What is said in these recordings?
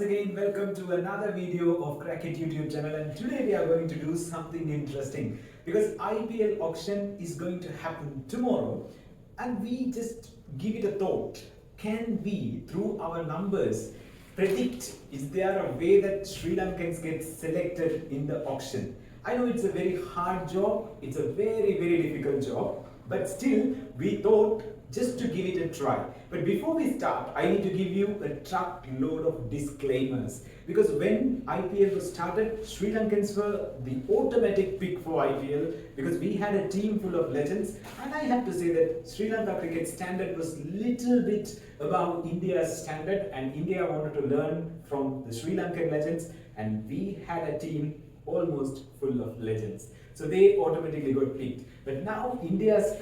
Once again, welcome to another video of Cricket YouTube channel, and today we are going to do something interesting because IPL auction is going to happen tomorrow, and we just give it a thought. Can we, through our numbers, predict is there a way that Sri Lankans get selected in the auction? I know it's a very hard job, it's a very difficult job, but still we thought just to give it a try. But before we start, I need to give you a truckload of disclaimers, because when IPL was started, Sri Lankans were the automatic pick for IPL because we had a team full of legends, and I have to say that Sri Lanka cricket standard was little bit above India's standard, and India wanted to learn from the Sri Lankan legends, and we had a team almost full of legends. So they automatically got picked. But now India's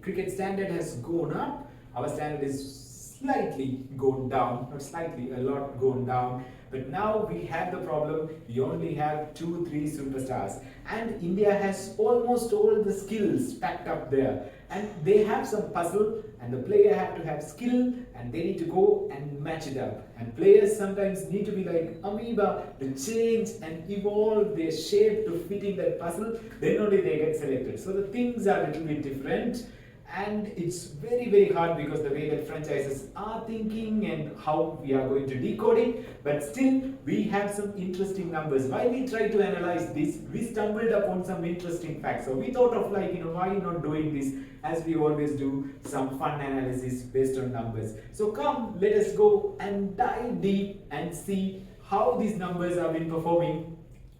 cricket standard has gone up. Our standard is slightly gone down, not slightly, a lot gone down. But now we have the problem, we only have 2-3 superstars. And India has almost all the skills packed up there. And they have some puzzle, and the player have to have skill, and they need to go and match it up. And players sometimes need to be like amoeba to change and evolve their shape to fit in that puzzle, then only they get selected. So the things are a little bit different, and it's very hard because the way that franchises are thinking and how we are going to decode it. But still we have some interesting numbers. While we try to analyze this, we stumbled upon some interesting facts. So we thought of why not doing this, as we always do, some fun analysis based on numbers. So come, let us go and dive deep and see how these numbers have been performing,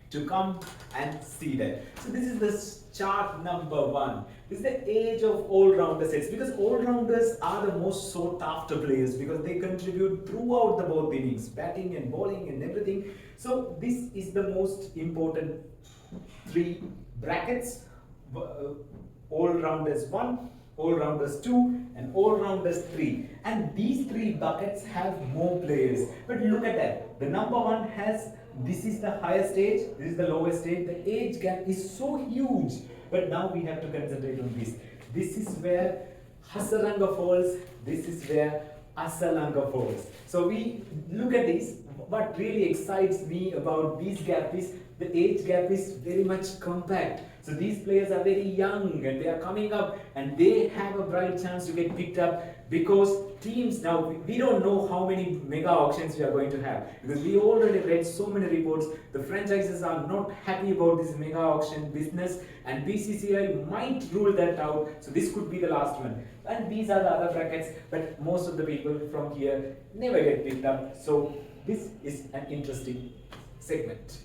to come and see that. So this is the chart number 1. This is the age of all-rounder sets, because all-rounders are the most sought after players because they contribute throughout the both innings, batting and bowling and everything. So this is the most important 3 brackets: all-rounders 1, all-rounders 2 and all-rounders 3. And these 3 buckets have more players. But look at that, the number 1 has, this is the highest age, this is the lowest age. The age gap is so huge. But now we have to concentrate on this. This is where Hasaranga falls, this is where Asalanga falls. So we look at this. What really excites me about this gap is the age gap is very much compact. So these players are very young and they are coming up, and they have a bright chance to get picked up because teams, now we don't know how many mega auctions we are going to have, because we already read so many reports. The franchises are not happy about this mega auction business, and BCCI might rule that out. So this could be the last one. And these are the other brackets, but most of the people from here never get picked up. So this is an interesting segment.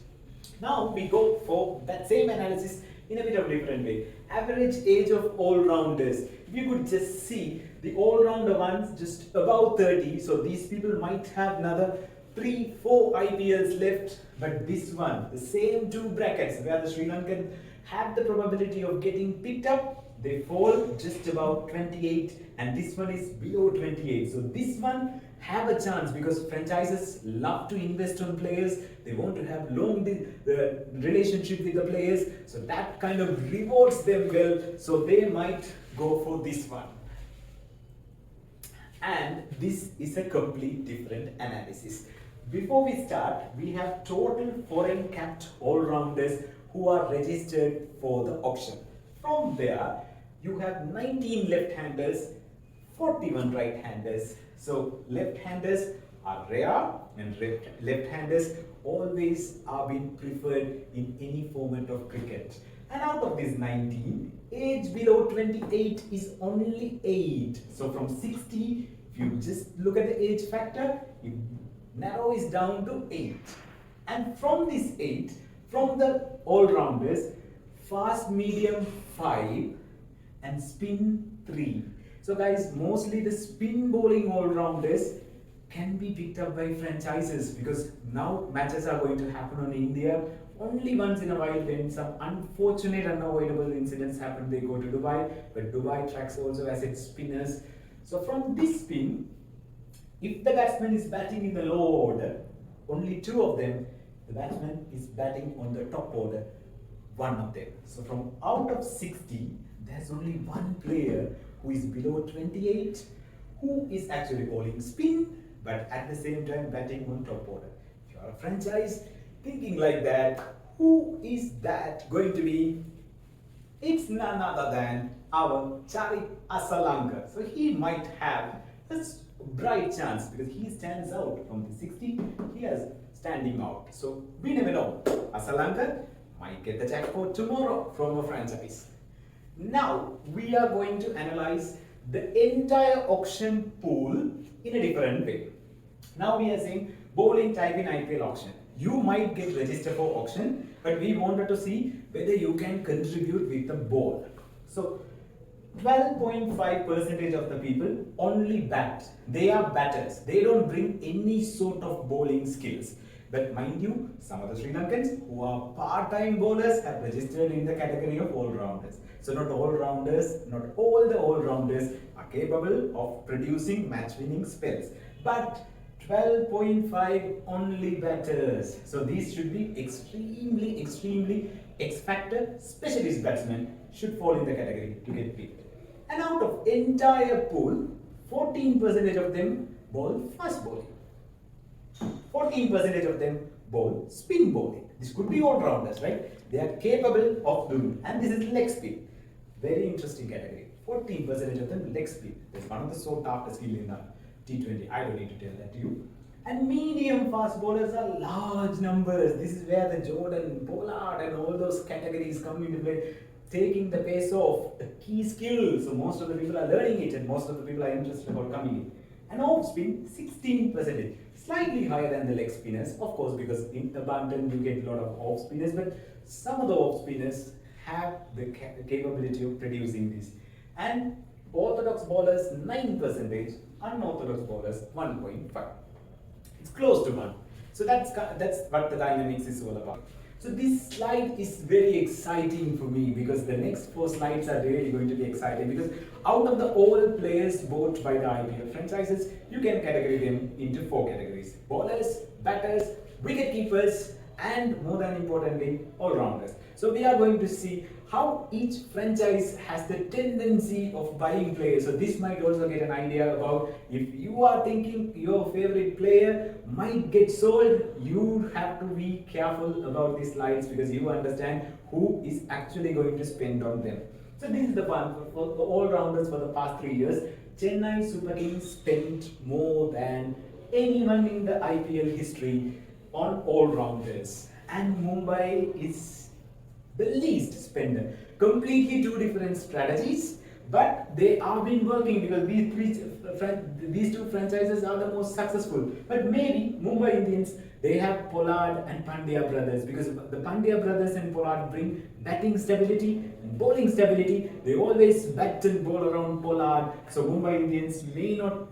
Now we go for that same analysis in a bit of a different way. Average age of all-rounders. If you could just see the all-rounder ones just above 30, so these people might have another 3-4 IPLs left, but this one, the same 2 brackets where the Sri Lankan have the probability of getting picked up, they fall just about 28, and this one is below 28. So this one have a chance because franchises love to invest on players. They want to have long relationship with the players, so that kind of rewards them well. So they might go for this one. And this is a complete different analysis. Before we start, we have total foreign capped all-rounders who are registered for the auction. From there, you have 19 left-handers, 41 right-handers. So left-handers are rare, and left-handers always are being preferred in any format of cricket. And out of these 19, age below 28 is only 8. So from 60, if you just look at the age factor, it narrows down to 8. And from this 8, from the all-rounders, fast medium 5 and spin 3. So guys, mostly the spin bowling all-rounders can be picked up by franchises because now matches are going to happen on India. Only once in a while, when some unfortunate unavoidable incidents happen, they go to Dubai, but Dubai tracks also has its spinners. So from this spin, if the batsman is batting in the low order, only 2 of them, the batsman is batting on the top order, 1 of them. So from out of 60, there's only 1 player who is below 28, who is actually bowling spin, but at the same time batting on top order. you're a franchise thinking like that, who is that going to be? It's none other than our Charik Asalanka. So he might have a bright chance because he stands out from the 60. He is standing out. So we never know. Asalanka might get the jackpot tomorrow from a franchise. Now we are going to analyze the entire auction pool in a different way. Now we are saying bowling type in IPL auction. You might get registered for auction, but we wanted to see whether you can contribute with the ball. So 12.5% of the people only bat. They are batters. They don't bring any sort of bowling skills. But mind you, some of the Sri Lankans who are part-time bowlers have registered in the category of all-rounders. So not all-rounders, not all the all-rounders are capable of producing match-winning spells. But 12.5 only batters. So these should be extremely X-factor specialist batsmen should fall in the category to get picked. And out of entire pool, 14% of them bowl fast bowling. 14% of them bowl spin bowling. This could be all-rounders, right? They are capable of doing, and this is leg spin. Very interesting category. 14% of them leg spin. That's one of the sought after skill in the T20. I don't need to tell that to you. And medium fast bowlers are large numbers. This is where the Jordan, Pollard and all those categories come into play, taking the pace off, a key skill. So most of the people are learning it and most of the people are interested about coming in. And off spin, 16%. Slightly higher than the leg spinners, of course, because in abundance you get a lot of off spinners, but some of the off spinners have the capability of producing this. And orthodox bowlers 9%, unorthodox bowlers 1.5. It's close to 1. So that's what the dynamics is all about. So this slide is very exciting for me because the next 4 slides are really going to be exciting because out of the all players bought by the IPL franchises, you can categorize them into 4 categories: bowlers, batters, wicket keepers, and more than importantly, all-rounders. So we are going to see how each franchise has the tendency of buying players. So this might also get an idea about if you are thinking your favorite player might get sold, you have to be careful about these slides because you understand who is actually going to spend on them. So this is the one for the all-rounders for the past 3 years. Chennai Super Kings spent more than anyone in the IPL history on all-rounders, and Mumbai is the least spender. Completely 2 different strategies, but they have been working because these 2 franchises are the most successful. But maybe Mumbai Indians, they have Pollard and Pandya brothers because the Pandya brothers and Pollard bring batting stability and bowling stability. They always bat and bowl around Pollard. So Mumbai Indians may not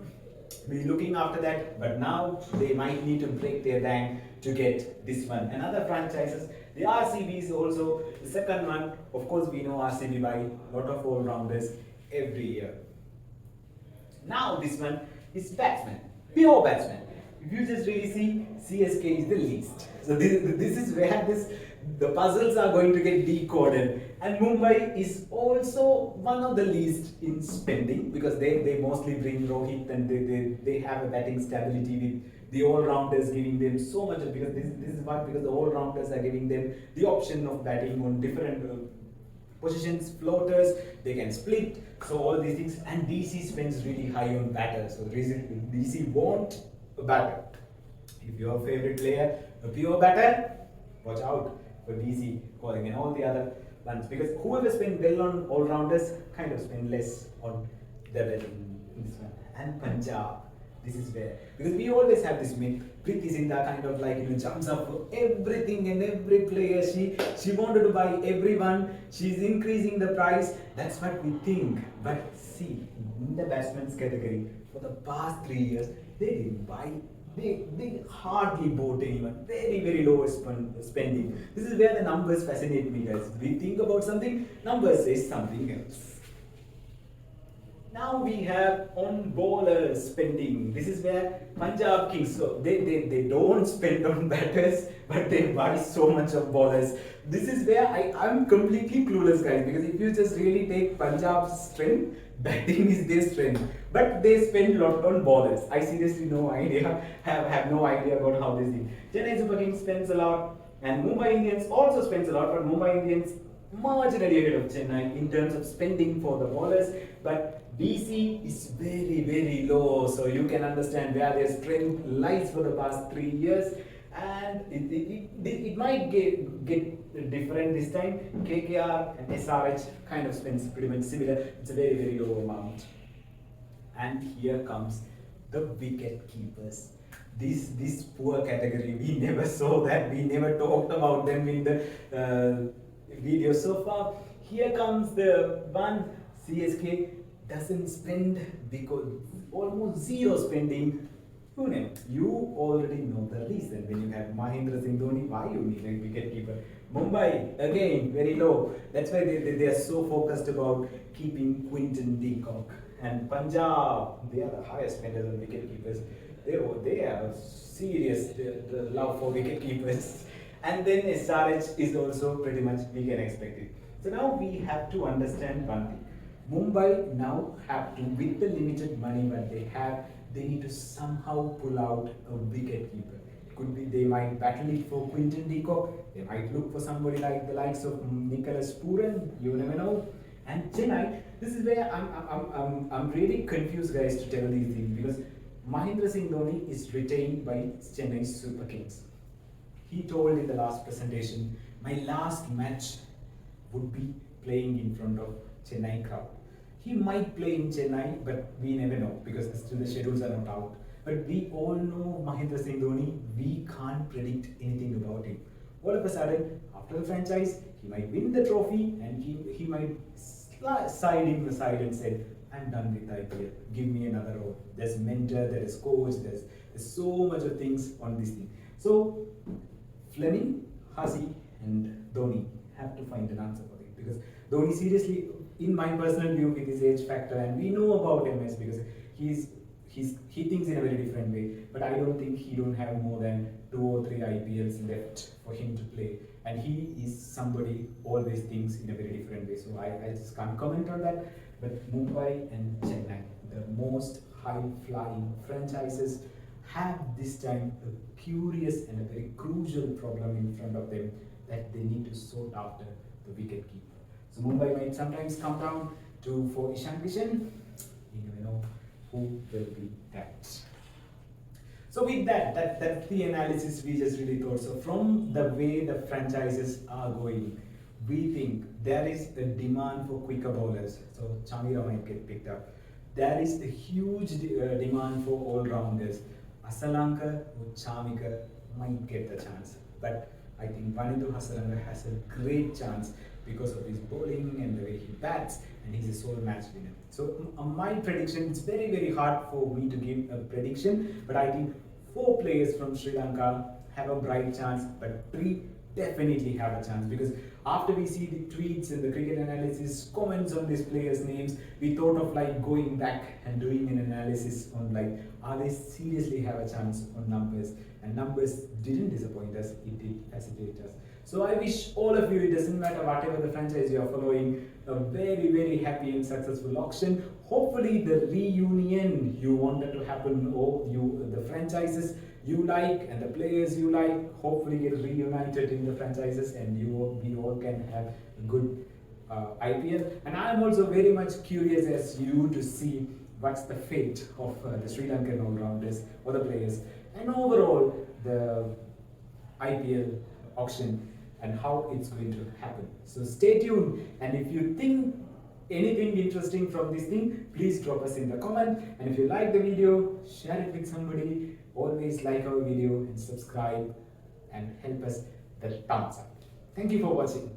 be looking after that, but now they might need to break their bank to get this one. And other franchises, the RCB is also the second one. Of course, we know RCB buy a lot of all-rounders every year. Now this one is batsman, pure batsman. If you just really see, CSK is the least. So this is where the puzzles are going to get decoded. And Mumbai is also one of the least in spending because they mostly bring Rohit and they have a batting stability with the all-rounders giving them so much because this is what because the all-rounders are giving them the option of batting on different positions, floaters, they can split, so all these things. And DC spends really high on batters. So the reason DC want a batter. If your favorite player a pure batter, watch out for DC calling and all the other ones because whoever spend well on all-rounders kind of spend less on the batting in this one. And Punjab, this is where because we always have this myth. Preeti Zinta kind of like jumps up for everything and every player. She wanted to buy everyone. She's increasing the price. That's what we think. But see, in the batsman's category for the past 3 years, they didn't buy. They hardly bought anyone. Very low spending. This is where the numbers fascinate me, guys. We think about something, numbers say something else. Now we have on bowler spending. This is where Punjab Kings, so they don't spend on batters, but they buy so much of bowlers. This is where I'm completely clueless, guys, because if you just really take Punjab's strength, batting is their strength, but they spend a lot on bowlers. I seriously no idea, have no idea about how this thing. Chennai Super Kings spends a lot, and Mumbai Indians also spends a lot, but Mumbai Indians marginally ahead of Chennai in terms of spending for the bowlers, but BC is very very low, so you can understand where their strength lies for the past 3 years, and it might get different this time. KKR and SRH kind of spends pretty much similar. It's a very very low amount. And here comes the wicket keepers. This poor category, we never saw that, we never talked about them in the video so far. Here comes the one. CSK doesn't spend because almost zero spending. You already know the reason. When you have Mahendra Singh Dhoni, why you need a wicket keeper? Mumbai again very low. That's why they are so focused about keeping Quinton de Kock. And Punjab, they are the highest spenders on wicket keepers. They have serious love for wicket keepers. And then SRH is also pretty much, we can expect it. So now we have to understand one thing. Mumbai now have to, with the limited money that they have, they need to somehow pull out a wicket keeper. Could be they might battle it for Quinton de Kock. They might look for somebody like the likes of Nicholas Puran. You never know. And Chennai, this is where I'm really confused, guys, to tell these things, because Mahendra Singh Dhoni is retained by Chennai Super Kings. He told in the last presentation, my last match would be playing in front of Chennai crowd. He might play in Chennai, but we never know because still the schedules are not out. But we all know Mahendra Singh Dhoni, we can't predict anything about him. All of a sudden, after the franchise, he might win the trophy and he might slide him aside and say, I'm done with IPL, give me another role. There's mentor, there is coach, there's so much of things on this thing. So, Fleming, Hasi and Dhoni have to find an answer for it, because Dhoni seriously, in my personal view, with his age factor, and we know about MS because he thinks in a very different way, but I don't think he don't have more than 2 or 3 IPLs left for him to play, and he is somebody always thinks in a very different way, so I just can't comment on that. But Mumbai and Chennai, the most high-flying franchises, have this time a curious and a very crucial problem in front of them that they need to sort after the wicket keeper. So Mumbai might sometimes come down to for Ishan Kishan. You never know who will be that. So with that's the analysis we just really thought. So from the way the franchises are going, we think there is a demand for quicker bowlers. So Chamira might get picked up. There is a huge demand for all-rounders. Asalanka or Chamika might get the chance. But I think Vanithu Hasaranga has a great chance because of his bowling and the way he bats, and he's a sole match winner. So my prediction, it's very very hard for me to give a prediction, but I think 4 players from Sri Lanka have a bright chance, but 3 definitely have a chance, because after we see the tweets and the cricket analysis comments on these players' names, we thought of like going back and doing an analysis on like, are they seriously have a chance on numbers? And numbers didn't disappoint us, it did facilitate us. So I wish all of you, it doesn't matter whatever the franchise you are following, a very very happy and successful auction. Hopefully the reunion you wanted to happen, or the franchises you like and the players you like, hopefully get reunited in the franchises, and we all can have a good IPL. And I'm also very much curious as you to see what's the fate of the Sri Lankan all-rounders or the players, and overall the IPL auction and how it's going to happen. So stay tuned, and if you think anything interesting from this thing, please drop us in the comment, and if you like the video, share it with somebody. Always like our video and subscribe and help us the thumbs up. Thank you for watching.